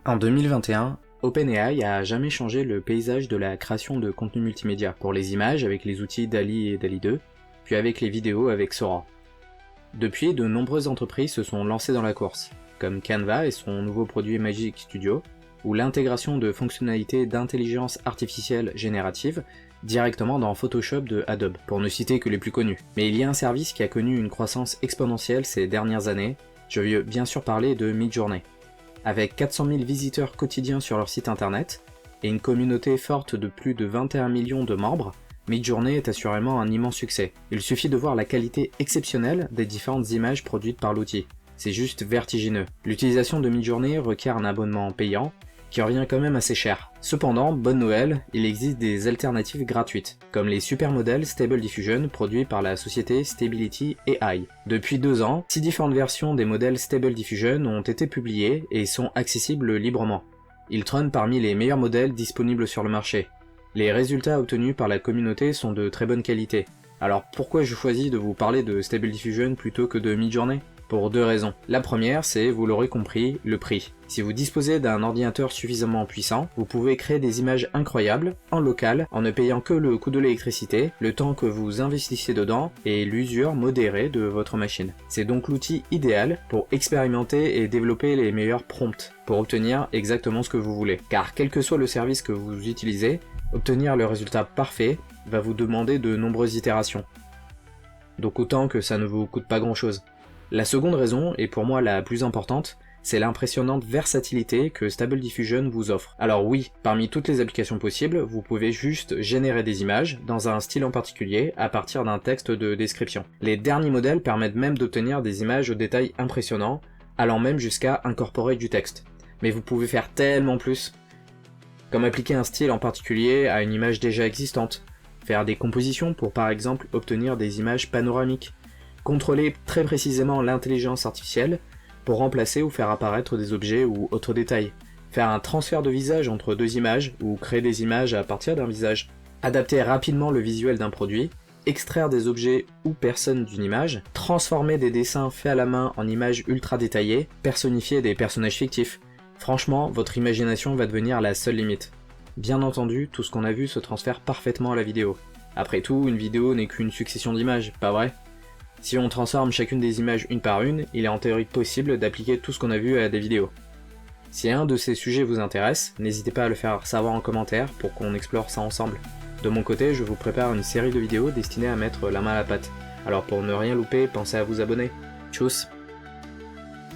En 2021, OpenAI a jamais changé le paysage de la création de contenu multimédia pour les images avec les outils DALL-E et DALL-E 2, puis avec les vidéos avec Sora. Depuis, de nombreuses entreprises se sont lancées dans la course, comme Canva et son nouveau produit Magic Studio, ou l'intégration de fonctionnalités d'intelligence artificielle générative directement dans Photoshop de Adobe, pour ne citer que les plus connus. Mais il y a un service qui a connu une croissance exponentielle ces dernières années, je veux bien sûr parler de Midjourney. Avec 400 000 visiteurs quotidiens sur leur site internet, et une communauté forte de plus de 21 millions de membres, Midjourney est assurément un immense succès. Il suffit de voir la qualité exceptionnelle des différentes images produites par l'outil. C'est juste vertigineux. L'utilisation de Midjourney requiert un abonnement payant, qui revient quand même assez cher. Cependant, bonne nouvelle, il existe des alternatives gratuites, comme les supermodèles Stable Diffusion produits par la société Stability AI. Depuis 2 ans, 6 différentes versions des modèles Stable Diffusion ont été publiées et sont accessibles librement. Ils trônent parmi les meilleurs modèles disponibles sur le marché. Les résultats obtenus par la communauté sont de très bonne qualité. Alors pourquoi je choisis de vous parler de Stable Diffusion plutôt que de Midjourney ? Pour 2 raisons. La première, c'est, vous l'aurez compris, le prix. Si vous disposez d'un ordinateur suffisamment puissant, vous pouvez créer des images incroyables, en local, en ne payant que le coût de l'électricité, le temps que vous investissez dedans, et l'usure modérée de votre machine. C'est donc l'outil idéal pour expérimenter et développer les meilleurs prompts, pour obtenir exactement ce que vous voulez. Car quel que soit le service que vous utilisez, obtenir le résultat parfait va vous demander de nombreuses itérations. Donc autant que ça ne vous coûte pas grand chose. La seconde raison, et pour moi la plus importante, c'est l'impressionnante versatilité que Stable Diffusion vous offre. Alors oui, parmi toutes les applications possibles, vous pouvez juste générer des images, dans un style en particulier, à partir d'un texte de description. Les derniers modèles permettent même d'obtenir des images aux détails impressionnants, allant même jusqu'à incorporer du texte. Mais vous pouvez faire tellement plus, comme appliquer un style en particulier à une image déjà existante, faire des compositions pour par exemple obtenir des images panoramiques, contrôler très précisément l'intelligence artificielle pour remplacer ou faire apparaître des objets ou autres détails, faire un transfert de visage entre 2 images ou créer des images à partir d'un visage, adapter rapidement le visuel d'un produit, extraire des objets ou personnes d'une image, transformer des dessins faits à la main en images ultra détaillées, personnifier des personnages fictifs. Franchement, votre imagination va devenir la seule limite. Bien entendu, tout ce qu'on a vu se transfère parfaitement à la vidéo. Après tout, une vidéo n'est qu'une succession d'images, pas vrai ? Si on transforme chacune des images une par une, il est en théorie possible d'appliquer tout ce qu'on a vu à des vidéos. Si un de ces sujets vous intéresse, n'hésitez pas à le faire savoir en commentaire pour qu'on explore ça ensemble. De mon côté, je vous prépare une série de vidéos destinées à mettre la main à la pâte. Alors pour ne rien louper, pensez à vous abonner. Tchuss!